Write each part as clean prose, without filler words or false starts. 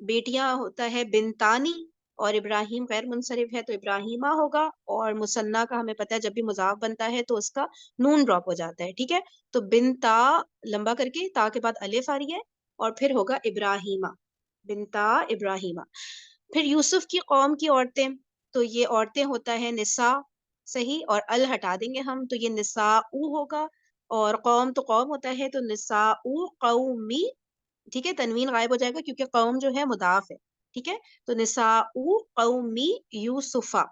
بیٹیاں ہوتا ہے بنتانی، اور ابراہیم غیر منصرف ہے تو ابراہیمہ ہوگا، اور مثنیٰ کا ہمیں پتہ ہے جب بھی مضاف بنتا ہے تو اس کا نون ڈراپ ہو جاتا ہے، ٹھیک ہے. تو بنتا لمبا کر کے تا کے بعد الف آ رہی ہے، اور پھر ہوگا ابراہیمہ، بنتا ابراہیمہ. پھر یوسف کی قوم کی عورتیں، تو یہ عورتیں ہوتا ہے نساء، صحیح، اور ال ہٹا دیں گے ہم تو یہ نساء ہوگا، اور قوم تو قوم ہوتا ہے تو نساء قومی، ٹھیک ہے. تنوین غائب ہو جائے گا کیونکہ قوم جو ہے مضاف ہے، ٹھیک ہے. تو نساء قومی یوسفا،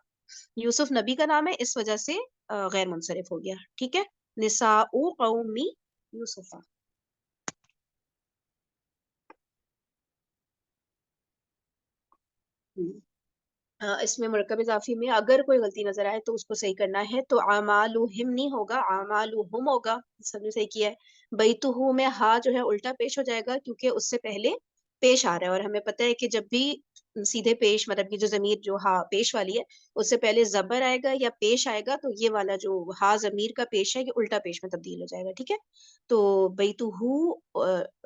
یوسف نبی کا نام ہے اس وجہ سے غیر منصرف ہو گیا، ٹھیک ہے. نساء قومی یوسفا. اس میں مرکب اضافی میں اگر کوئی غلطی نظر آئے تو اس کو صحیح کرنا ہے. تو اعمالہم نہیں ہوگا، اعمالہم ہوگا، سب نے صحیح کیا ہے. بیتہ میں ہا جو ہے الٹا پیش ہو جائے گا کیونکہ اس سے پہلے پیش آ رہا ہے، اور ہمیں پتہ ہے کہ جب بھی سیدھے پیش مطلب کہ جو ضمیر جو ہا پیش والی ہے اس سے پہلے زبر آئے گا یا پیش آئے گا تو یہ والا جو ہا ضمیر کا پیش ہے یہ الٹا پیش میں تبدیل ہو جائے گا، ٹھیک ہے. تو بیتہ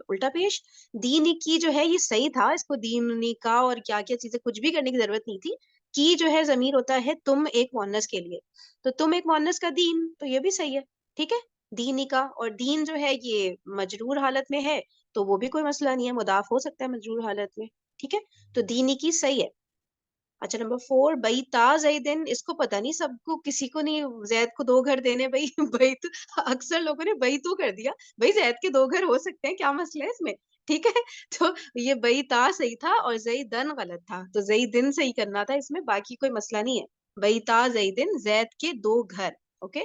الٹا پیش. دین کی جو ہے یہ صحیح تھا، اس کو دین کا اور کیا کیا چیزیں کچھ بھی کرنے کی ضرورت نہیں تھی. کی جو ہے ضمیر ہوتا ہے تم ایک مؤنث کے لیے، تو تم ایک مؤنث کا دین، تو یہ بھی صحیح ہے، ٹھیک ہے. دینی کا، اور دین جو ہے یہ مجرور حالت میں ہے تو وہ بھی کوئی مسئلہ نہیں ہے، مضاف ہو سکتا ہے مجرور حالت میں، ٹھیک ہے. تو دینی کی صحیح ہے. اچھا نمبر 4 بیتا زیدن، اس کو پتہ نہیں سب کو، کسی کو نہیں، زید کو 2 گھر دینے بھائی بیت، اکثر لوگوں نے بیتو کر دیا، بھائی زید کے 2 گھر ہو سکتے ہیں، کیا مسئلہ ہے اس میں، ٹھیک ہے. تو یہ بیتا صحیح تھا اور زیدن غلط تھا، تو زیدن صحیح کرنا تھا اس میں، باقی کوئی مسئلہ نہیں ہے. بیتا زیدن، زید کے 2 گھر، اوکے.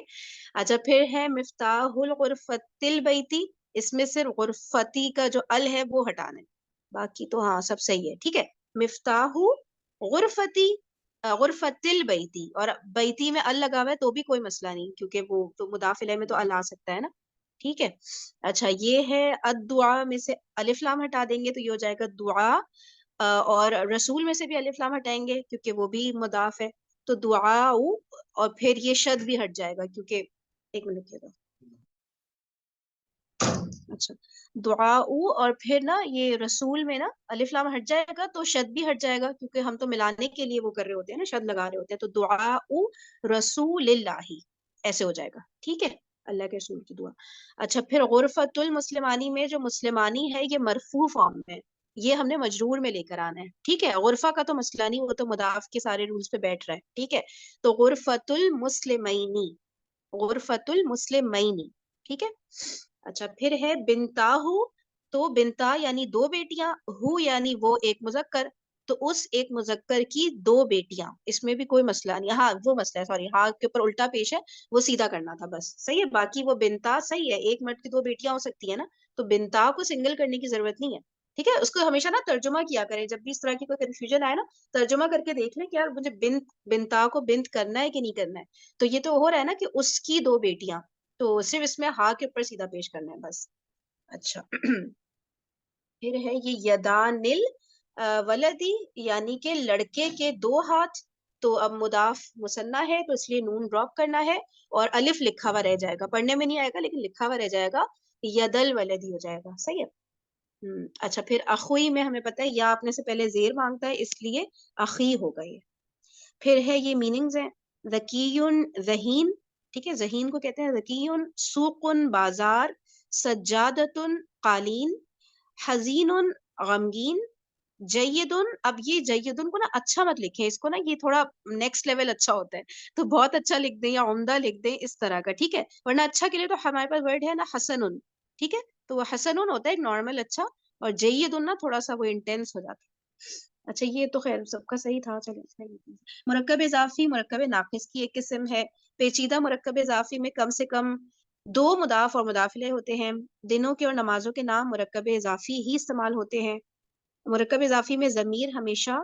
اچھا پھر ہے مفتاح الغرفت البیتی، اس میں صرف غرفتی کا جو ال ہے وہ ہٹانا ہے، باقی تو ہاں سب صحیح ہے، ٹھیک ہے. مفتاح غرفتی، غرفت البیتی، اور بیتی میں ال لگا ہوا ہے تو بھی کوئی مسئلہ نہیں کیونکہ وہ تو مضاف الیہ میں تو ال آ سکتا ہے نا، ٹھیک ہے. اچھا یہ ہے الدعاء میں سے الف لام ہٹا دیں گے تو یہ ہو جائے گا دعا، اور رسول میں سے بھی الف لام ہٹائیں گے کیونکہ وہ بھی مضاف ہے تو دعا، اور پھر یہ شد بھی ہٹ جائے گا کیونکہ ایک منٹ لگے گا. اچھا دعا، اور پھر نا یہ رسول میں نا الف لام ہٹ جائے گا تو شد بھی ہٹ جائے گا کیونکہ ہم تو ملانے کے لیے وہ کر رہے ہوتے ہیں نا، شد لگا رہے ہوتے ہیں. تو دعا رسول اللہ ایسے ہو جائے گا، ٹھیک ہے، اللہ کے رسول کی دعا. اچھا پھر غرفت المسلمانی میں جو مسلمانی ہے یہ مرفوع فارم ہے، یہ ہم نے مجرور میں لے کر آنا ہے، ٹھیک ہے. غرفہ کا تو مسئلہ نہیں، وہ تو مضاف کے سارے رولز پہ بیٹھ رہا ہے، ٹھیک ہے. تو غرفت المسلمینی، غرفت المسلمینی، ٹھیک ہے. اچھا پھر ہے بنتا ہو، تو بنتا یعنی 2 بیٹیاں، ہو یعنی وہ ایک مذکر، تو اس ایک مذکر کی 2 بیٹیاں، اس میں بھی کوئی مسئلہ نہیں. ہاں وہ مسئلہ ہے، سوری ہاں کے اوپر الٹا پیش ہے، وہ سیدھا کرنا تھا بس، صحیح ہے. باقی وہ بنتا صحیح ہے، ایک مرد کی 2 بیٹیاں ہو سکتی ہے نا، تو بنتا کو سنگل کرنے کی ضرورت نہیں ہے، ٹھیک ہے. اس کو ہمیشہ نا ترجمہ کیا کریں، جب بھی اس طرح کی کوئی کنفیوژن آئے نا ترجمہ کر کے دیکھ لیں کہ یار مجھے بنت، بنتا کو بنت کرنا ہے کہ نہیں کرنا ہے. تو یہ تو ہو رہا ہے نا کہ اس کی 2 بیٹیاں، تو صرف اس میں ہا کے اوپر سیدھا پیش کرنا ہے بس. اچھا پھر ہے یہ یدانل ولدی یعنی کہ لڑکے کے 2 ہاتھ، تو اب مضاف مثنیٰ ہے تو اس لیے نون ڈراپ کرنا ہے اور الف لکھا ہوا رہ جائے گا، پڑھنے میں نہیں آئے گا لیکن لکھا ہوا رہ جائے گا، یدل ولدی ہو جائے گا، صحیح ہے. اچھا پھر اخوئی میں ہمیں پتہ ہے یا اپنے سے پہلے زیر مانگتا ہے اس لیے اخی ہوگا یہ. پھر ہے یہ میننگز ہیں، ذکیٌ ذہین، ٹھیک ہے، ذہین کو کہتے ہیں ذکیٌ. سوقٌ بازار، سجادۃ قالین، حزین غمگین، جیدن. اب یہ جیدن کو نا اچھا مت لکھیں، اس کو نا یہ تھوڑا نیکسٹ لیول اچھا ہوتا ہے تو بہت اچھا لکھ دیں یا عمدہ لکھ دیں اس طرح کا، ٹھیک ہے. ورنہ اچھا کے لیے تو ہمارے پاس ورڈ ہے نا حسن، ٹھیک ہے. تو وہ حسن ہوتا ہے ایک نارمل اچھا، اور جیدن نا تھوڑا سا وہ انٹینس ہو جاتا ہے. اچھا یہ تو خیر سب کا صحیح تھا. چلو مرکب اضافی مرکب ناقص کی ایک قسم ہے. پیچیدہ مرکب اضافی میں کم سے کم 2 مضاف اور مضاف الیہ ہوتے ہیں. دنوں کے اور نمازوں کے نام مرکب اضافی ہی استعمال ہوتے ہیں. مرکب اضافی میں ضمیر ہمیشہ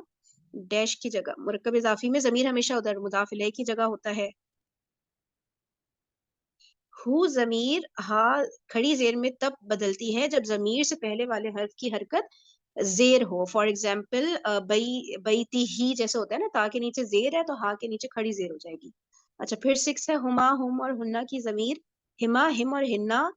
ڈیش کی جگہ، مرکب اضافی میں ضمیر ہمیشہ ادھر مضاف الیہ کی جگہ ہوتا ہے. ہو ضمیر ہا کھڑی زیر میں تب بدلتی ہے جب ضمیر سے پہلے والے حرف کی حرکت زیر ہو. فار ایگزامپل بیتی ہی جیسے ہوتا ہے نا، تا کے نیچے زیر ہے تو ہا کے نیچے کھڑی زیر ہو جائے گی. اچھا پھر 6 ہے ہما ہم اور ہننا کی ضمیر ہما ہم اور ہننا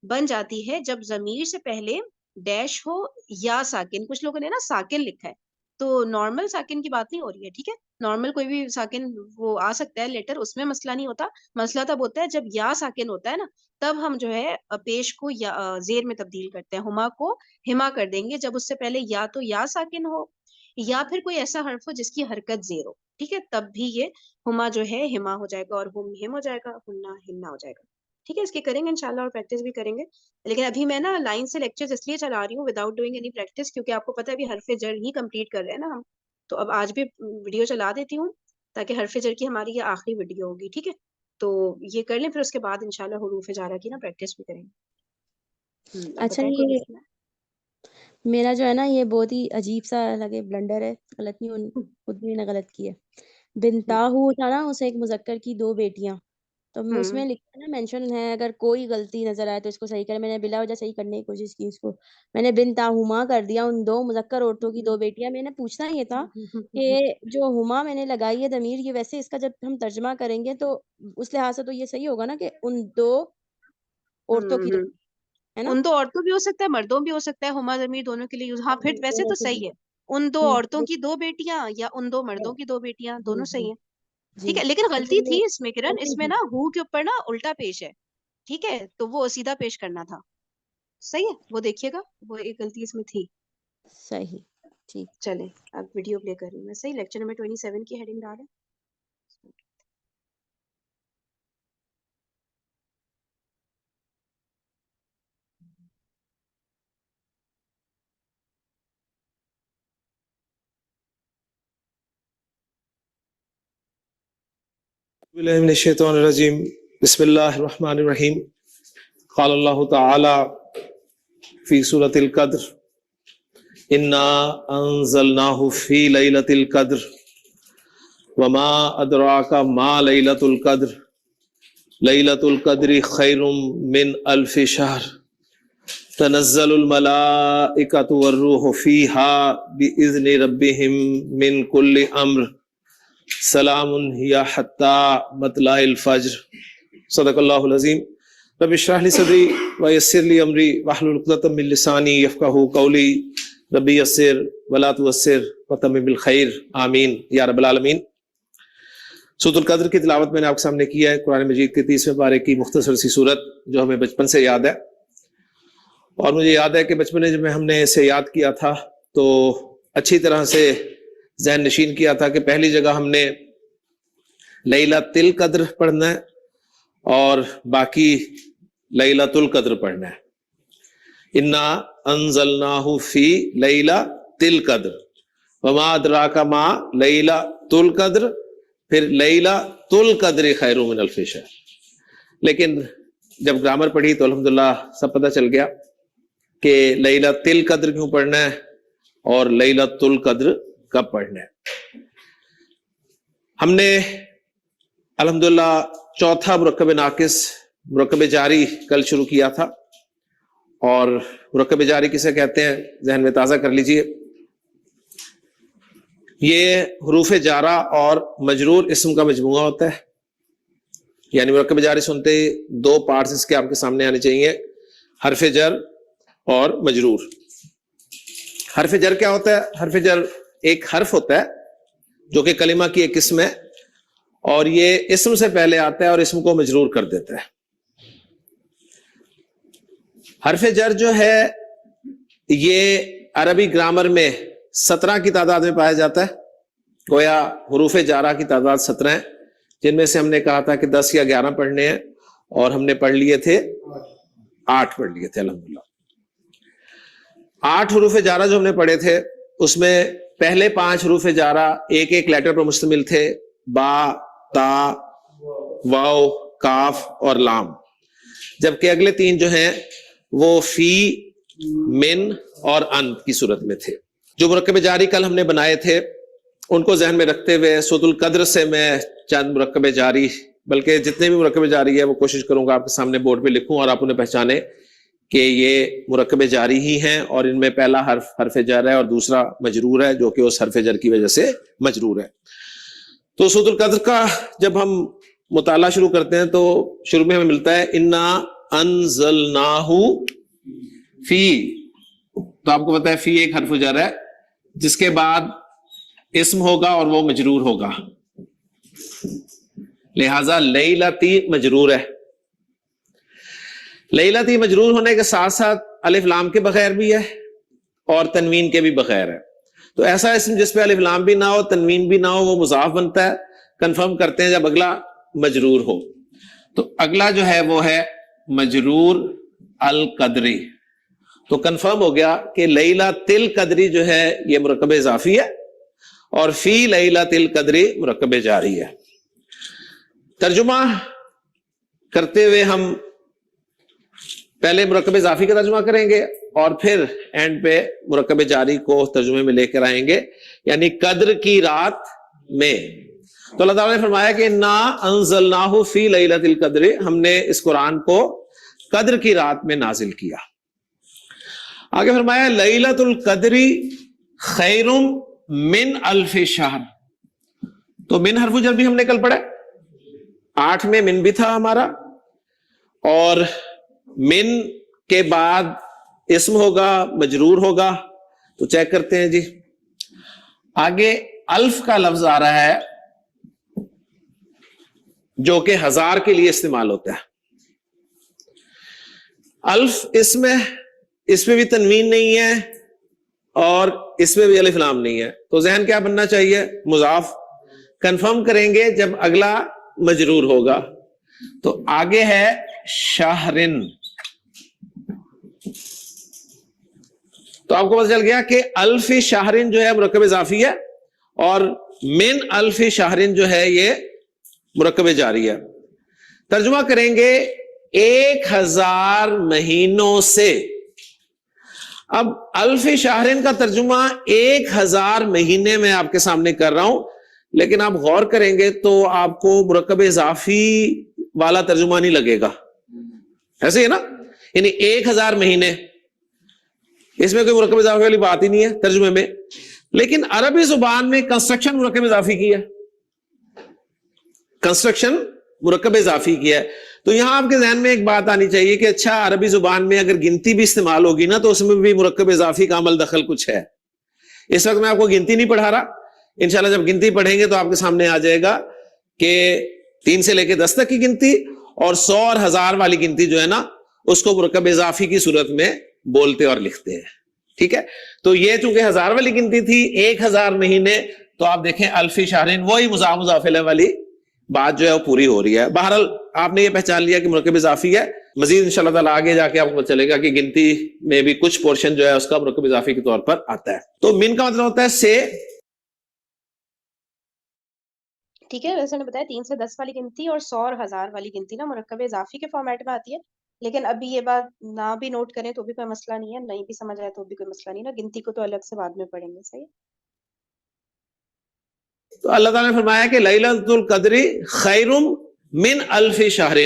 بن جاتی ہے جب ضمیر سے پہلے ڈیش ہو یا ساکن. کچھ لوگوں نے نا ساکن لکھا ہے, تو نارمل ساکن کی بات نہیں ہو رہی ہے, ٹھیک ہے. نارمل کوئی بھی ساکن وہ آ سکتا ہے لیٹر, اس میں مسئلہ نہیں ہوتا. مسئلہ تب ہوتا ہے جب یا ساکن ہوتا ہے نا, تب ہم جو ہے پیش کو یا زیر میں تبدیل کرتے ہیں, ہما کو ہما کر دیں گے جب اس سے پہلے یا تو یا ساکن ہو یا پھر کوئی ایسا حرف ہو جس کی حرکت زیر ہو, ٹھیک ہے, تب بھی یہ ہما جو ہے ہما ہو جائے گا اور ہم ہو جائے گا, ہننا ہمنا ہو جائے گا, ٹھیک ہے. اس کی کریں گے انشاءاللہ اور پریکٹس بھی کریں گے. لیکن ابھی میں نا لائن سے لیکچرز اس لیے چلا رہی ہوں وداؤٹ ڈوئنگ اینی پریکٹس, کیونکہ آپ کو پتہ ہے ابھی حرف جر ہی کمپلیٹ کر رہے ہیں نا ہم, تو اب آج بھی ویڈیو چلا دیتی ہوں تاکہ حرف جر کی ہماری یہ آخری ویڈیو ہوگی, ٹھیک ہے. تو یہ کر لیں, پھر اس کے بعد انشاءاللہ حروف جارہ کی نا پریکٹس بھی کریں گے. اب اچھا بتائیں کوئی یہ مسئلہ. میرا جو ہے نا یہ بہت ہی عجیب سا لگے بلنڈر ہے, غلط نہیں, خود بھی نے غلط کی ہے. بنتاہو تھا نا اسے ایک مذکر کی 2 بیٹیاں, تو اس میں لکھا نا مینشن ہے, اگر کوئی غلطی نظر آئے تو اس کو صحیح کرے. میں نے بلا وجہ صحیح کرنے کی کوشش کی اس کو, میں نے بنتاہما کر دیا, ان 2 مذکر عورتوں کی 2 بیٹیاں. میں نے پوچھنا یہ تھا کہ جو ہما میں نے لگائی ہے ضمیر, یہ ویسے اس کا جب ہم ترجمہ کریں گے تو اس لحاظ سے تو یہ صحیح ہوگا نا کہ ان 2 عورتوں کی, ہے نا؟ ان 2 عورتوں بھی ہو سکتا ہے, مردوں بھی ہو سکتا ہے, ہما ضمیر دونوں کے لیے یوز. ہاں پھر ویسے تو صحیح ہے, ان 2 عورتوں کی 2 بیٹیاں یا ان 2 مردوں کی 2 بیٹیاں, دونوں صحیح ہیں, ٹھیک ہے. لیکن غلطی تھی اس میں کرن, اس میں نا ہو کے اوپر نا الٹا پیش ہے, ٹھیک ہے, تو وہ سیدھا پیش کرنا تھا. صحیح ہے, وہ دیکھیے گا, وہ ایک غلطی اس میں تھی. صحیح, ٹھیک. چلیں اب ویڈیو پلے کر رہی ہوں میں. صحیح, لیکچر نمبر 27 کی ہیڈنگ ڈالیں. بالله من الشيطان الرجيم. بسم الله الرحمن الرحيم. قال الله تعالى في سورة القدر إنا أنزلناه في ليلة القدر وما أدراك ما ليلة القدر ليلة القدر خير من 1000 شهر تنزل الملائكة والروح فيها بإذن ربهم من كل أمر سلام ہی حتی مطلع الفجر. صدق اللہ العظیم. رب اشرح لی صدری ویسر لی امری واحلل عقدۃ من لسانی یفقہوا قولی. رب یسر ولا تعسر وتمم بالخیر, آمین یا رب العالمین. سورۃ القدر کی تلاوت میں نے آپ کے سامنے کی ہے, قرآن مجید کے 30ویں پارے کی مختصر سی صورت جو ہمیں بچپن سے یاد ہے. اور مجھے یاد ہے کہ بچپن میں جب ہم نے اسے یاد کیا تھا تو اچھی طرح سے ذہن نشین کیا تھا کہ پہلی جگہ ہم نے لیلۃ القدر پڑھنا ہے اور باقی لیلۃ القدر پڑھنا ہے. انا انزلناہ فی لیلۃ القدر وما ادراک ما لیلۃ القدر, پھر لیلۃ القدر خیر من 1000 شہر. لیکن جب گرامر پڑھی تو الحمدللہ سب پتہ چل گیا کہ لیلۃ القدر کیوں پڑھنا ہے اور لیلۃ القدر کب پڑھنا ہے. ہم نے الحمدللہ چوتھا مرکب ناقص مرکب جاری کل شروع کیا تھا, اور مرکب جاری کسے کہتے ہیں ذہن میں تازہ کر لیجئے. یہ حروف جارہ اور مجرور اسم کا مجموعہ ہوتا ہے, یعنی مرکب جاری سنتے ہی 2 پارٹس اس کے آپ کے سامنے آنے چاہیے, حرف جر اور مجرور. حرف جر کیا ہوتا ہے؟ حرف جر ایک حرف ہوتا ہے جو کہ کلمہ کی ایک قسم ہے, اور یہ اسم سے پہلے آتا ہے اور اسم کو مجرور کر دیتا ہے. حرف جر جو ہے یہ عربی گرامر میں 17 کی تعداد میں پایا جاتا ہے. گویا حروف جارہ کی تعداد 17 ہیں, جن میں سے ہم نے کہا تھا کہ 10 یا 11 پڑھنے ہیں, اور ہم نے پڑھ لیے تھے 8 پڑھ لیے تھے الحمدللہ. 8 حروف جارہ جو ہم نے پڑھے تھے اس میں پہلے 5 حروف جارہ ایک ایک لیٹر پر مشتمل تھے, با, تا, واو, کاف اور لام. جبکہ اگلے 3 جو ہیں وہ فی, من اور ان کی صورت میں تھے. جو مرکب جاری کل ہم نے بنائے تھے ان کو ذہن میں رکھتے ہوئے سورۃ القدر سے میں چند مرکب جاری, بلکہ جتنے بھی مرکب جاری ہے وہ کوشش کروں گا آپ کے سامنے بورڈ پہ لکھوں اور آپ انہیں پہچانیں کہ یہ مرکب جاری ہی ہیں, اور ان میں پہلا حرف جر ہے اور دوسرا مجرور ہے جو کہ اس حرف جر کی وجہ سے مجرور ہے. تو سورۃ القدر کا جب ہم مطالعہ شروع کرتے ہیں تو شروع میں ہمیں ملتا ہے انا انزلناہ فی, تو آپ کو پتا ہے فی ایک حرف جر ہے جس کے بعد اسم ہوگا اور وہ مجرور ہوگا، لہذا لیلتی مجرور ہے. لیلتی مجرور ہونے کے ساتھ ساتھ الف لام کے بغیر بھی ہے اور تنوین کے بھی بغیر ہے. تو ایسا اسم جس پہ الف لام بھی نہ ہو تنوین بھی نہ ہو وہ مضاف بنتا ہے. کنفرم کرتے ہیں جب اگلا مجرور ہو. تو اگلا جو ہے وہ ہے مجرور القدری. تو کنفرم ہو گیا کہ لیلۃ القدری جو ہے یہ مرکب اضافی ہے اور فی لیلۃ القدری مرکب جاری ہے. ترجمہ کرتے ہوئے ہم پہلے مرکب اضافی کا ترجمہ کریں گے اور پھر اینڈ پہ مرکب جاری کو ترجمے میں لے کر آئیں گے، یعنی قدر کی رات میں. تو اللہ تعالیٰ نے فرمایا کہ انا انزلناہ فی لیلۃ القدر، ہم نے اس قرآن کو قدر کی رات میں نازل کیا. آگے فرمایا لیلۃ القدر خیر من الف شہر. تو من حرف جر بھی ہم نے کل پڑھا، 8 میں من بھی تھا ہمارا، اور من کے بعد اسم ہوگا مجرور ہوگا. تو چیک کرتے ہیں جی. آگے الف کا لفظ آ رہا ہے جو کہ 1000 کے لیے استعمال ہوتا ہے. الف اس میں بھی تنوین نہیں ہے اور اس میں بھی الف لام نہیں ہے. تو ذہن کیا بننا چاہیے؟ مضاف. کنفرم کریں گے جب اگلا مجرور ہوگا. تو آگے ہے شہرن. تو آپ کو پتہ چل گیا کہ الف شہرن جو ہے مرکب اضافی ہے اور من الف شہرن جو ہے یہ مرکب جاری ہے. ترجمہ کریں گے 1000 مہینوں سے. اب الف شہرن کا ترجمہ 1000 مہینے میں آپ کے سامنے کر رہا ہوں، لیکن آپ غور کریں گے تو آپ کو مرکب اضافی والا ترجمہ نہیں لگے گا. ایسے ہی نا، یعنی 1000 مہینے، اس میں کوئی مرکب اضافی والی بات ہی نہیں ہے ترجمے میں. لیکن عربی زبان میں کنسٹرکشن مرکب اضافی کی ہے، کنسٹرکشن مرکب اضافی کی ہے. تو یہاں آپ کے ذہن میں ایک بات آنی چاہیے کہ اچھا عربی زبان میں اگر گنتی بھی استعمال ہوگی نا تو اس میں بھی مرکب اضافی کا عمل دخل کچھ ہے. اس وقت میں آپ کو گنتی نہیں پڑھا رہا، انشاءاللہ جب گنتی پڑھیں گے تو آپ کے سامنے آ جائے گا کہ 3 سے لے کے 10 تک کی گنتی اور 100 اور 1000 والی گنتی جو ہے نا اس کو مرکب اضافی کی صورت میں بولتے اور لکھتے ہیں. ٹھیک ہے. تو یہ چونکہ 1000 والی گنتی تھی، 1000 مہینے، تو آپ دیکھیں الف شہرین وہی مضاف مضاف الیہ والی بات جو ہے وہ پوری ہو رہی ہے. بہرحال آپ نے یہ پہچان لیا کہ مرکب اضافی ہے. مزید انشاءاللہ تعالیٰ آگے جا کے آپ کو چلے گا کہ گنتی میں بھی کچھ پورشن جو ہے اس کا مرکب اضافی کے طور پر آتا ہے. تو من کا مطلب ہوتا ہے سے. ٹھیک ہے. ویسے نے بتایا 3 سے 10 والی گنتی اور 100 اور 1000 والی گنتی نا مرکب اضافی کے فارمیٹ میں آتی ہے. لیکن ابھی یہ بات نہ بھی نوٹ کریں تو بھی کوئی مسئلہ نہیں ہے، نہیں بھی سمجھ آئے تو بھی کوئی مسئلہ نہیں نا. گنتی کو تو الگ سے بعد میں پڑھیں گے. صحیح. تو اللہ تعالیٰ نے فرمایا کہ لیلۃ القدر خیر من الف شہر.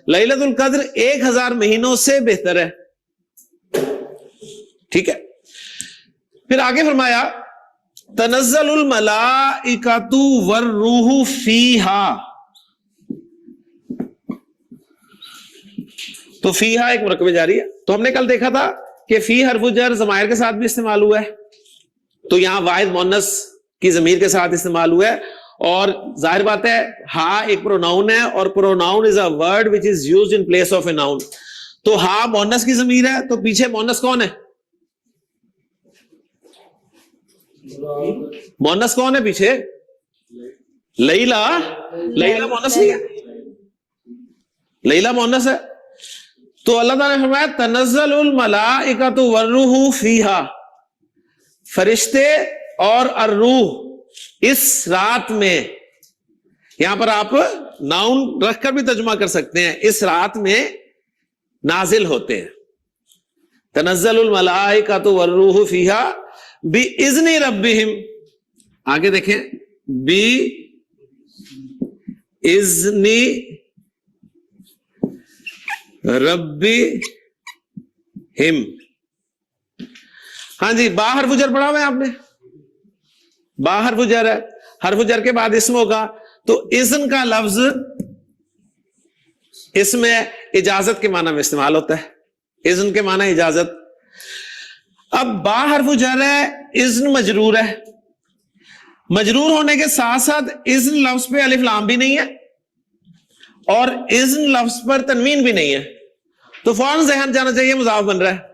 لیلۃ القدر 1000 مہینوں سے بہتر ہے. ٹھیک ہے. پھر آگے فرمایا تنزل الملائکۃ والروح فیہا. تو فیہا ایک مرکب جاری ہے. تو ہم نے کل دیکھا تھا کہ فی حرف جر ضمائر کے ساتھ بھی استعمال ہوا ہے، تو یہاں واحد مؤنث کی ضمیر کے ساتھ استعمال ہوا ہے. اور ظاہر بات ہے ہا ایک پروناؤن ہے اور pronoun is a word which is used in place of a noun. تو ہا مؤنث کی ضمیر ہے تو پیچھے مؤنث کون ہے؟ مؤنث کون ہے پیچھے؟ لیلا. لیلا مؤنث نہیں ہے، لیلا مؤنث ہے. تو اللہ تعالیٰ نے فرمایا تنزل الملائکۃ والروح فیہا. فرشتے اور الروح اس رات میں. یہاں پر آپ ناؤن رکھ کر بھی ترجمہ کر سکتے ہیں، اس رات میں نازل ہوتے ہیں. تنزل الملائکۃ والروح فیہا بِإِذْنِ رَبِّهِمْ. آگے دیکھیں بِإِذْنِ رَبِّهِمْ. ہاں جی، با حرف جر پڑھا ہوا ہے آپ نے؟ با حرف جر ہے، حرف جر کے بعد اسم ہوگا. تو اذن کا لفظ اس میں اجازت کے معنی میں استعمال ہوتا ہے. اذن کے معنی اجازت. اب با حرف جر ہے، اذن مجرور ہے، مجرور ہونے کے ساتھ ساتھ اذن لفظ پہ الف لام بھی نہیں ہے اور اذن لفظ پر تنوین بھی نہیں ہے، تو فوراً ذہن جانا چاہیے مضاف بن رہا ہے۔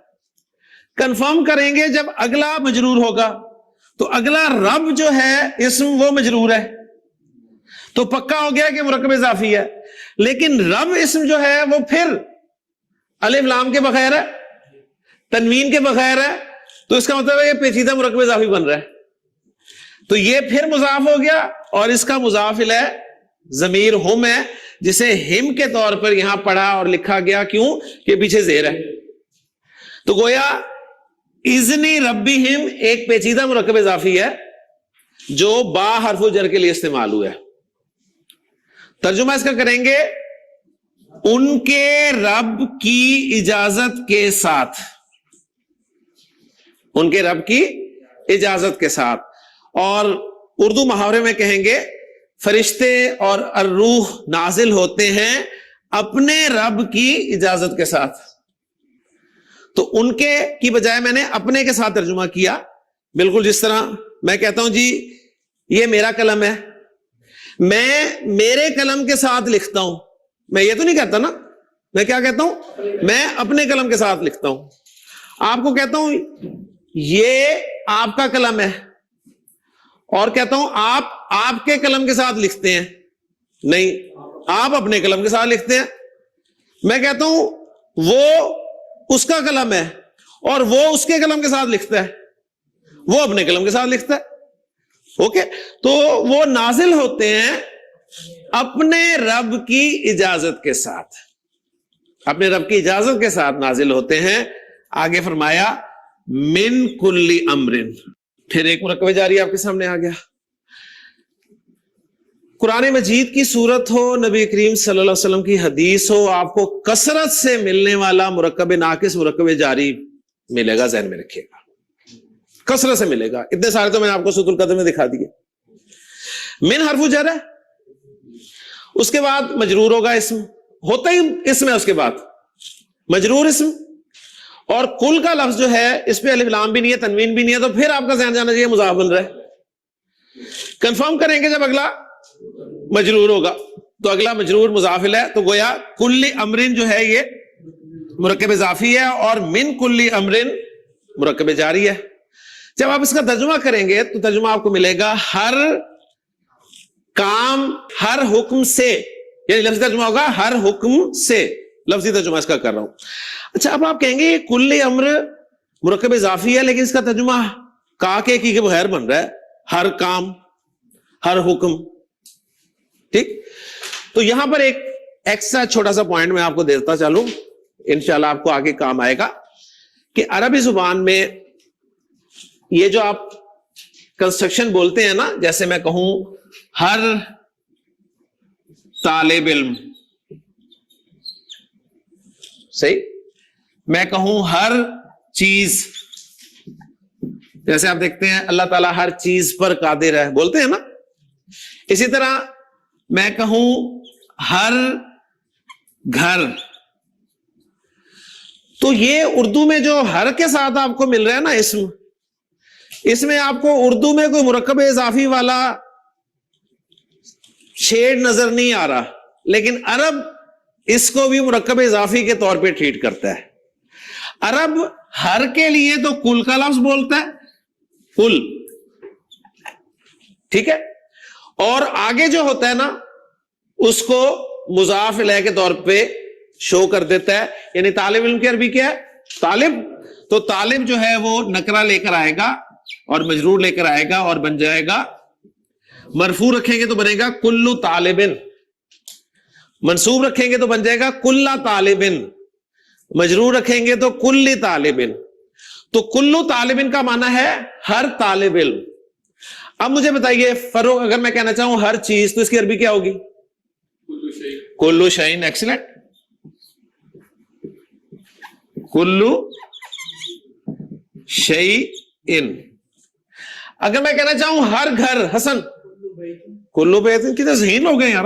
کنفرم کریں گے جب اگلا مجرور ہوگا، تو اگلا رب جو ہے اسم وہ مجرور ہے، تو پکا ہو گیا کہ مرکب اضافی ہے۔ لیکن رب اسم جو ہے وہ پھر الف لام کے بغیر ہے، تنوین کے بغیر ہے، تو اس کا مطلب ہے یہ پیچیدہ مرکب اضافی بن رہا ہے، تو یہ پھر مضاف ہو گیا، اور اس کا مضاف الیہ ضمیر ہم ہے، جسے ہم کے طور پر یہاں پڑھا اور لکھا گیا، کیوں کہ پیچھے زیر ہے۔ تو گویا اذنی ربہم ایک پیچیدہ مرکب اضافی ہے جو با حرف جر کے لیے استعمال ہوا ہے۔ ترجمہ اس کا کریں گے، ان کے رب کی اجازت کے ساتھ، ان کے رب کی اجازت کے ساتھ، اور اردو محاورے میں کہیں گے فرشتے اور الروح نازل ہوتے ہیں اپنے رب کی اجازت کے ساتھ، تو ان کے کی بجائے میں نے اپنے کے ساتھ ترجمہ کیا، بالکل جس طرح میں کہتا ہوں جی یہ میرا قلم ہے، میں میرے قلم کے ساتھ لکھتا ہوں، میں یہ تو نہیں کہتا نا، میں کیا کہتا ہوں، میں اپنے قلم کے ساتھ لکھتا ہوں۔ آپ کو کہتا ہوں یہ آپ کا قلم ہے، اور کہتا ہوں آپ کے قلم کے ساتھ لکھتے ہیں، نہیں، آپ اپنے قلم کے ساتھ لکھتے ہیں۔ میں کہتا ہوں وہ اس کا قلم ہے اور وہ اس کے قلم کے ساتھ لکھتا ہے، وہ اپنے قلم کے ساتھ لکھتا ہے، اوکے، تو وہ نازل ہوتے ہیں اپنے رب کی اجازت کے ساتھ، اپنے رب کی اجازت کے ساتھ نازل ہوتے ہیں۔ آگے فرمایا من کل امرن، پھر ایک مرکب جاری آپ کے سامنے آ گیا۔ قرآن مجید کی صورت ہو، نبی کریم صلی اللہ علیہ وسلم کی حدیث ہو، آپ کو کثرت سے ملنے والا مرکب ناقص مرکب جاری ملے گا، ذہن میں رکھیے گا، کثرت سے ملے گا۔ اتنے سارے تو میں نے آپ کو سورۃ القدر میں دکھا دیے۔ من حرف جر ہے، اس کے بعد مجرور ہوگا، اسم ہوتا ہی اسم ہے، اس کے بعد مجرور اسم، اور کل کا لفظ جو ہے اس پہ الف لام بھی نہیں ہے، تنوین بھی نہیں ہے، تو پھر آپ کا ذہن جانا چاہیے مضاف بن رہا ہے۔ کنفرم کریں گے جب اگلا مجرور ہوگا، تو اگلا مجرور مضاف ہے، تو گویا کل امرن جو ہے یہ مرکب اضافی ہے، اور من کل امرن مرکب جاری ہے۔ جب آپ اس کا ترجمہ کریں گے تو ترجمہ آپ کو ملے گا ہر کام، ہر حکم سے، یعنی لفظی ترجمہ ہوگا ہر حکم سے، لفظی ترجمہ اس کا کر رہا ہوں۔ اچھا، اب آپ کہیں گے یہ کل امر مرکب اضافی ہے، لیکن اس کا ترجمہ کا کے بغیر بن رہا ہے، ہر کام، ہر حکم، ٹھیک۔ تو یہاں پر ایک ایکسٹرا چھوٹا سا پوائنٹ میں آپ کو دیتا چلوں، انشاءاللہ آپ کو آگے کام آئے گا، کہ عربی زبان میں یہ جو آپ کنسٹرکشن بولتے ہیں نا، جیسے میں کہوں ہر طالب علم، صحیح، میں کہوں ہر چیز، جیسے آپ دیکھتے ہیں اللہ تعالیٰ ہر چیز پر قادر ہے، بولتے ہیں نا، اسی طرح میں کہوں ہر گھر، تو یہ اردو میں جو ہر کے ساتھ آپ کو مل رہا ہے نا اسم، اس میں آپ کو اردو میں کوئی مرکب اضافی والا شیڈ نظر نہیں آ رہا، لیکن عرب اس کو بھی مرکب اضافی کے طور پہ ٹریٹ کرتا ہے۔ عرب ہر کے لیے تو کل کا لفظ بولتا ہے، کل، ٹھیک ہے، اور آگے جو ہوتا ہے نا اس کو مضاف الیہ کے طور پہ شو کر دیتا ہے، یعنی طالب علم کی عربی کیا ہے؟ طالب، تو طالب جو ہے وہ نکرہ لے کر آئے گا اور مجرور لے کر آئے گا اور بن جائے گا، مرفوع رکھیں گے تو بنے گا کل طالبن، منصوب رکھیں گے تو بن جائے گا کل طالبن، مجرور رکھیں گے تو کل طالبن، تو کل طالبن کا معنی ہے ہر طالب علم۔ اب مجھے بتائیے فروغ، اگر میں کہنا چاہوں ہر چیز، تو اس کی عربی کیا ہوگی؟ کلو شیئن، ایکسلنٹ، کلو شیئن۔ اگر میں کہنا چاہوں ہر گھر، حسن، کلو بیتن، کتنے ذہین ہو گئے یار،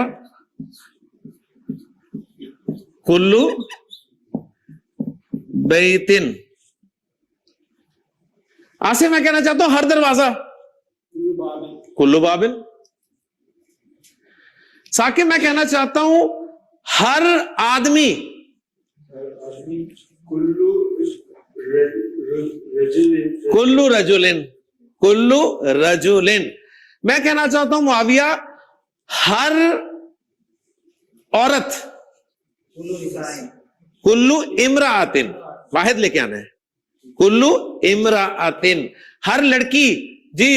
کلو بیتن، آصف میں کہنا چاہتا ہوں ہر دروازہ، کلو بابن. ثاقب میں کہنا چاہتا ہوں ہر آدمی، کلو رجلن، کلو رجلن. میں کہنا چاہتا ہوں معاویہ ہر عورت، کلو امرأتن، واحد لے کے آنا ہے، کلو امرأتن، ہر لڑکی. جی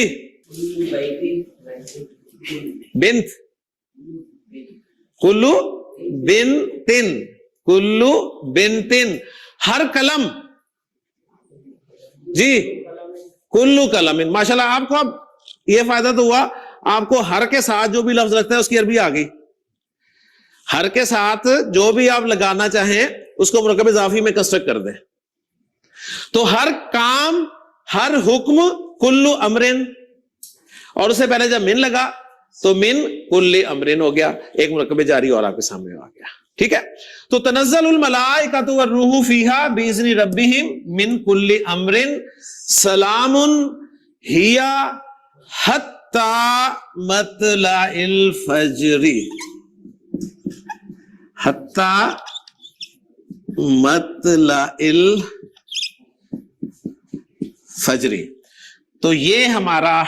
بنت، کلو بنتن، کلو بنتن، ہر قلم. جی کلو قلم. ماشاءاللہ آپ کو اب یہ فائدہ تو ہوا، آپ کو ہر کے ساتھ جو بھی لفظ لگتا ہے اس کی عربی آ گئی. ہر کے ساتھ جو بھی آپ لگانا چاہیں اس کو مرکب اضافی میں کنسٹرکٹ کر دیں. تو ہر کام، ہر حکم، کلو امرن، اور اس سے پہلے جب من لگا تو من کل امرن ہو گیا، ایک مرکب جاری اور آپ کے سامنے آ گیا. ٹھیک ہے. تو تنزل الملائکۃ والروح فیہا باذن ربہم من کل امر سلام ہی حتی مطلع الفجر، حتی مطلع الفجر. تو یہ ہمارا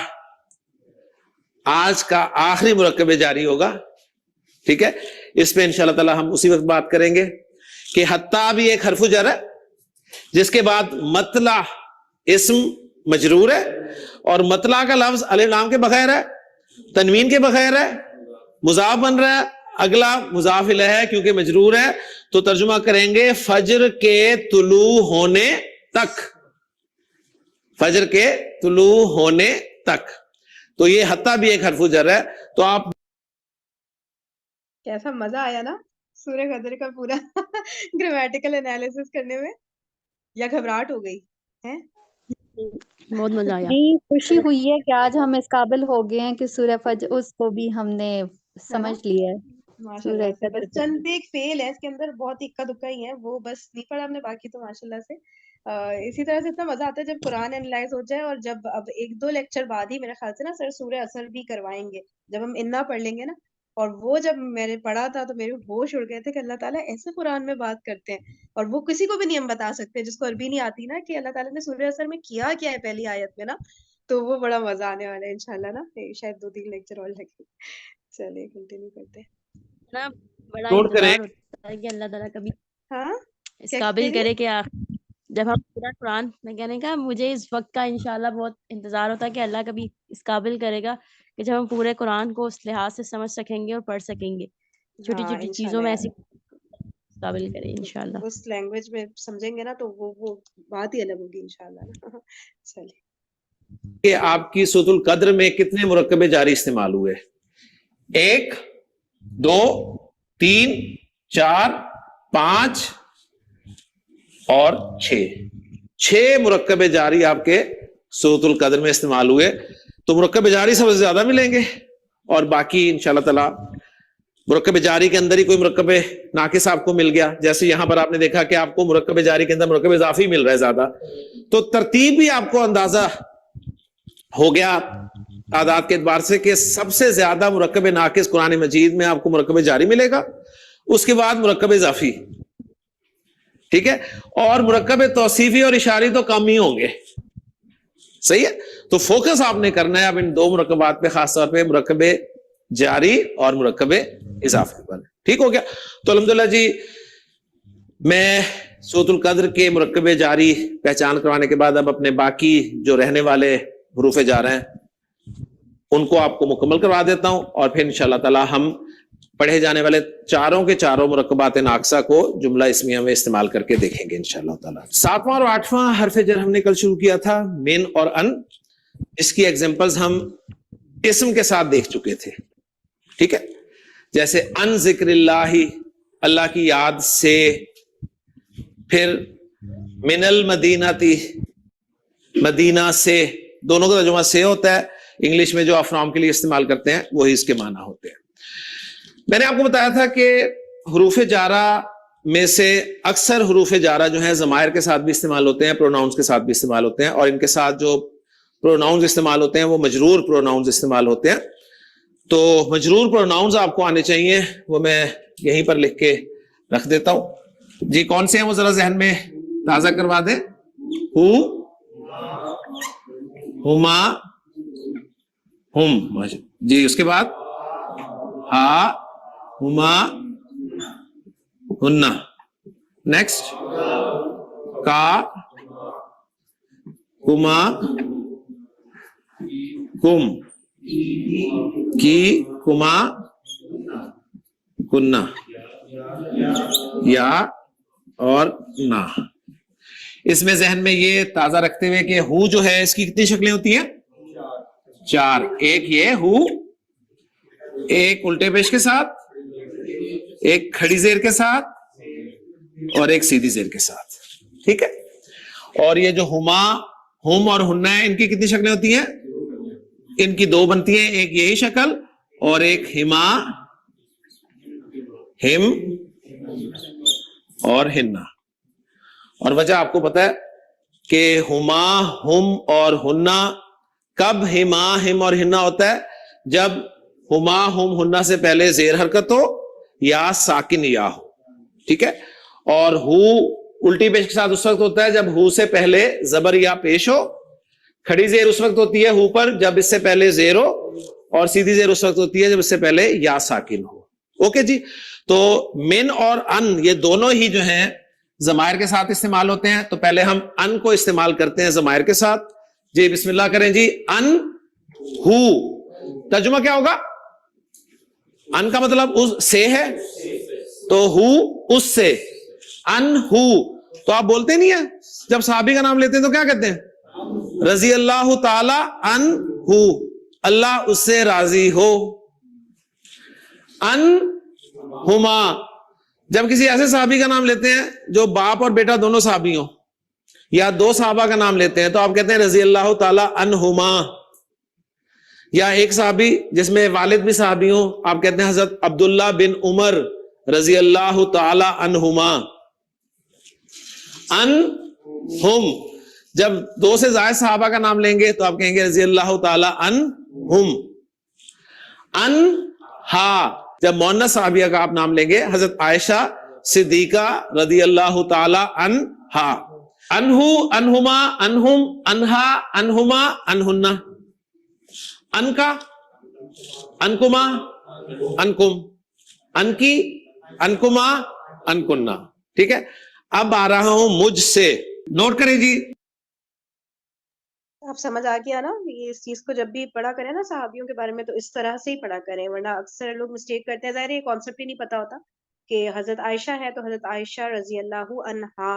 آج کا آخری مرکب جاری ہوگا. ٹھیک ہے. اس پہ انشاءاللہ تعالی ہم اسی وقت بات کریں گے کہ حتی بھی ایک حرف جر ہے جس کے بعد مطلع اسم مجرور ہے، اور مطلع کا لفظ الف لام کے بغیر ہے، تنوین کے بغیر ہے، مضاف بن رہا ہے، اگلا مضاف الیہ ہے کیونکہ مجرور ہے. تو ترجمہ کریں گے فجر کے طلوع ہونے تک، فجر کے طلوع ہونے تک. تو یہ حتی بھی ایک حرف جر ہے. تو آپ کیسا مزہ آیا نا سورہ قدر کا پورا گرامیٹیکل انالیسس کرنے میں، یا گھبراہٹ ہو گئی ہے؟ بہت مزہ آیا. خوشی ہوئی ہے کہ آج ہم اس قابل ہو گئے ہیں کہ سورہ فجر اس کو بھی ہم نے سمجھ لیا ہے. ماشاءاللہ سے بس چند ایک فیل ہے اس کے اندر، بہت اکا دکا ہی ہے، وہ بس نہیں پڑھا ہم نے، باقی تو ماشاءاللہ سے. اسی طرح سے اتنا مزہ آتا ہے جب قرآن انالائز ہو جائے، اور جب اب ایک دو لیکچر بعد ہی میرے خیال سے نا سر سورہ اثر بھی کروائیں گے، جب ہم انا پڑھ لیں گے نا. اور وہ جب میں نے پڑھا تھا تو میرے ہوش اڑ گئے تھے کہ اللہ تعالیٰ ایسے قرآن میں بات کرتے ہیں، اور وہ کسی کو بھی نہیں ہم بتا سکتے جس کو عربی نہیں آتی نا کہ اللہ تعالیٰ نے سورہ اثر میں کیا ہے پہلی آیت میں نا. تو وہ بڑا مزہ آنے والا ہے انشاءاللہ نا. شاید 2-3 لیکچر اور لگے. چلیے کنٹینیو کرتے ہیں. بڑا نوٹ کریں انتظار ہوتا ہے کہ اللہ تعالیٰ کبھی ہاں اس قابل کرے کہ جب ہم پورا قرآن، میں کہنے کا مجھے اس وقت کا انشاءاللہ بہت انتظار ہوتا ہے کہ اللہ کبھی اس قابل کرے گا کہ جب ہم پورے قرآن کو اس لحاظ سے سمجھ سکیں گے اور پڑھ سکیں گے، چھوٹی چھوٹی چیزوں میں ایسی قابل کرے انشاءاللہ. اس لینگویج میں سمجھیں گے نا تو وہ بات ہی الگ ہوگی انشاءاللہ. چلیے کہ آپ کی سورۃ القدر میں کتنے مرکب جاری استعمال ہوئے؟ 1 2 3 4 5 اور 6 مرکب جاری آپ کے سورۃ القدر میں استعمال ہوئے. تو مرکب جاری سب سے زیادہ ملیں گے، اور باقی انشاءاللہ تعالی مرکب جاری کے اندر ہی کوئی مرکب ناقص آپ کو مل گیا. جیسے یہاں پر آپ نے دیکھا کہ آپ کو مرکب جاری کے اندر مرکب اضافی مل رہا ہے زیادہ، تو ترتیب بھی آپ کو اندازہ ہو گیا تعداد کے اعتبار سے کہ سب سے زیادہ مرکب ناقص قرآن مجید میں آپ کو مرکب جاری ملے گا، اس کے بعد مرکب اضافی. ٹھیک ہے. اور مرکب توصیفی اور اشاری تو کم ہی ہوں گے. صحیح ہے. تو فوکس آپ نے کرنا ہے اب ان 2 مرکبات پہ، خاص طور پہ مرکب جاری اور مرکب اضافی پر. ٹھیک ہو گیا. تو الحمدللہ جی میں سورۃ القدر کے مرکب جاری پہچان کروانے کے بعد اب اپنے باقی جو رہنے والے حروف جار ہیں ان کو آپ کو مکمل کروا دیتا ہوں، اور پھر انشاءاللہ تعالی ہم پڑھے جانے والے چاروں کے چاروں مرکبات ناقصہ کو جملہ اسمیہ میں استعمال کر کے دیکھیں گے انشاءاللہ تعالی. 7واں اور 8واں حرف جر ہم نے کل شروع کیا تھا، من اور ان. اس کی ایگزامپلز ہم اسم کے ساتھ دیکھ چکے تھے. ٹھیک ہے. جیسے ان ذکر اللہ، اللہ کی یاد سے. پھر من المدینہ تی، مدینہ سے. دونوں کا ترجمہ سے ہوتا ہے، انگلش میں جو آپ فرام کے لیے استعمال کرتے ہیں وہی اس کے معنی ہوتے ہیں. میں نے آپ کو بتایا تھا کہ حروف جارہ میں سے اکثر حروف جارہ جو ہیں ضمائر کے ساتھ بھی استعمال ہوتے ہیں, پروناؤنس کے ساتھ بھی استعمال ہوتے ہیں, اور ان کے ساتھ جو پروناؤنس استعمال ہوتے ہیں وہ مجرور پروناؤنس استعمال ہوتے ہیں. تو مجرور پروناؤنس آپ کو آنے چاہیے, وہ میں یہیں پر لکھ کے رکھ دیتا ہوں. جی کون سے ہیں وہ ذرا ذہن میں تازہ کروا دیں. ہو, ہما, ہم. جی اس کے بعد ہا, ہما, ہننا. نیکسٹ کا, کما, کم, کی, کما, کننا, یا اور نا. اس میں ذہن میں یہ تازہ رکھتے ہوئے کہ ہو جو ہے اس کی کتنی شکلیں ہوتی ہیں؟ 4. ایک یہ ہو, ایک الٹے پیش کے ساتھ, ایک کھڑی زیر کے ساتھ, اور ایک سیدھی زیر کے ساتھ. ٹھیک ہے. اور یہ جو ہما, ہم اور ہننا ہے, ان کی کتنی شکلیں ہوتی ہیں؟ ان کی 2 بنتی ہیں, ایک یہی شکل اور ایک ہما, ہم اور ہننا. اور وجہ آپ کو پتا ہے کہ ہما, ہم اور ہننا کب ہما, ہم اور ہننا ہوتا ہے؟ جب ہما, ہم, ہننا سے پہلے زیر حرکت ہو یا ساکن یا ہو. ٹھیک ہے. اور ہو الٹی پیش کے ساتھ اس وقت ہوتا ہے جب ہو سے پہلے زبر یا پیش ہو. کھڑی زیر اس وقت ہوتی ہے ہو پر جب اس سے پہلے زیر ہو, اور سیدھی زیر اس وقت ہوتی ہے جب اس سے پہلے یا ساکن ہو. اوکے جی. تو من اور ان یہ دونوں ہی جو ہیں ضمائر کے ساتھ استعمال ہوتے ہیں. تو پہلے ہم ان کو استعمال کرتے ہیں ضمائر کے ساتھ. جی بسم اللہ کریں جی. ان ہو, ترجمہ کیا ہوگا؟ ان کا مطلب اس سے ہے, تو ہو اس سے. ان ہو تو آپ بولتے نہیں ہیں جب صحابی کا نام لیتے ہیں تو کیا کہتے ہیں؟ رضی اللہ تعالی ان ہو, اللہ اس سے راضی ہو. ان ہما جب کسی ایسے صحابی کا نام لیتے ہیں جو باپ اور بیٹا دونوں صحابی ہوں, یا 2 صحابہ کا نام لیتے ہیں تو آپ کہتے ہیں رضی اللہ تعالی عنہما. یا ایک صحابی جس میں والد بھی صحابی ہوں, آپ کہتے ہیں حضرت عبداللہ بن عمر رضی اللہ تعالی عنہما. ان ہم جب 2 سے زائد صحابہ کا نام لیں گے تو آپ کہیں گے رضی اللہ تعالی عنہم. ان ہا جب مؤنث صحابیہ کا آپ نام لیں گے, حضرت عائشہ صدیقہ رضی اللہ تعالی عنہا. انہو, انہما, انہم, انہا, انہما, انہنہ. ان کا, انکما, انکم, ان کی, انکما, انکنہ. ٹھیک ہے. اب آ رہا ہوں مجھ سے, نوٹ کریں جی. آپ سمجھ آ گیا نا یہ اس چیز کو جب بھی پڑھا کریں نا صحابیوں کے بارے میں تو اس طرح سے ہی پڑھا کریں, ورنہ اکثر لوگ مسٹیک کرتے ہیں. ظاہر یہ کانسیپٹ ہی نہیں پتا ہوتا کہ حضرت عائشہ ہے تو حضرت عائشہ رضی اللہ عنہا.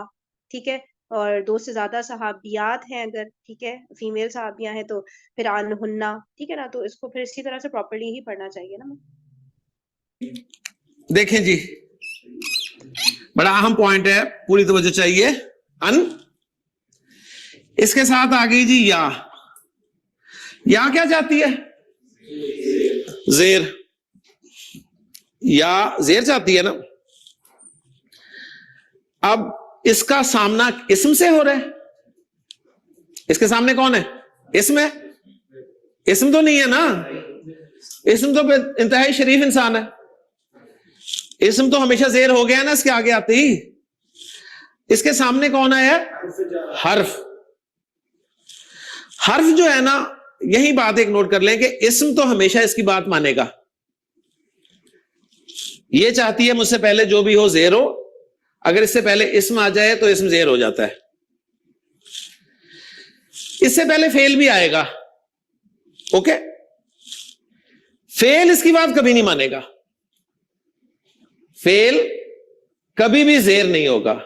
ٹھیک ہے. اور 2 سے زیادہ صحابیات ہیں اگر, ٹھیک ہے, فیمیل صحابیاں ہیں تو پھر عنہنہ. ٹھیک ہے نا. تو اس کو پھر اسی طرح سے پراپرلی ہی پڑھنا چاہیے نا. دیکھیں جی بڑا اہم پوائنٹ ہے, پوری توجہ چاہیے. ان اس کے ساتھ آ گئی جی یا. یا کیا چاہتی ہے؟ زیر. یا زیر چاہتی ہے نا. اب اس کا سامنا اسم سے ہو رہا ہے. اس کے سامنے کون ہے؟ اسم ہے. اسم تو نہیں ہے نا. اسم تو انتہائی شریف انسان ہے. اسم تو ہمیشہ زیر ہو گیا نا اس کے آگے آتے ہی. اس کے سامنے کون ہے؟ حرف. حرف جو ہے نا, یہی بات ایک نوٹ کر لیں کہ اسم تو ہمیشہ اس کی بات مانے گا. یہ چاہتی ہے مجھ سے پہلے جو بھی ہو زیر ہو. اگر اس سے پہلے اسم آ جائے تو اسم زیر ہو جاتا ہے. اس سے پہلے فعل بھی آئے گا. اوکے. فعل اس کی بات کبھی نہیں مانے گا. فعل کبھی بھی زیر نہیں ہوگا.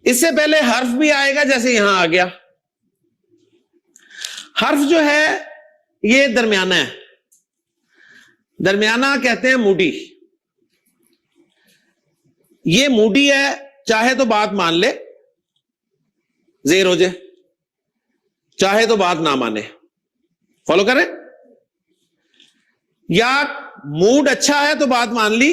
اس سے پہلے حرف بھی آئے گا جیسے یہاں آ گیا. حرف جو ہے یہ درمیانہ ہے. درمیانہ کہتے ہیں موڈی. یہ موڈی ہے, چاہے تو بات مان لے زیر ہو جائے, چاہے تو بات نہ مانے. فالو کریں. یا موڈ اچھا ہے تو بات مان لی,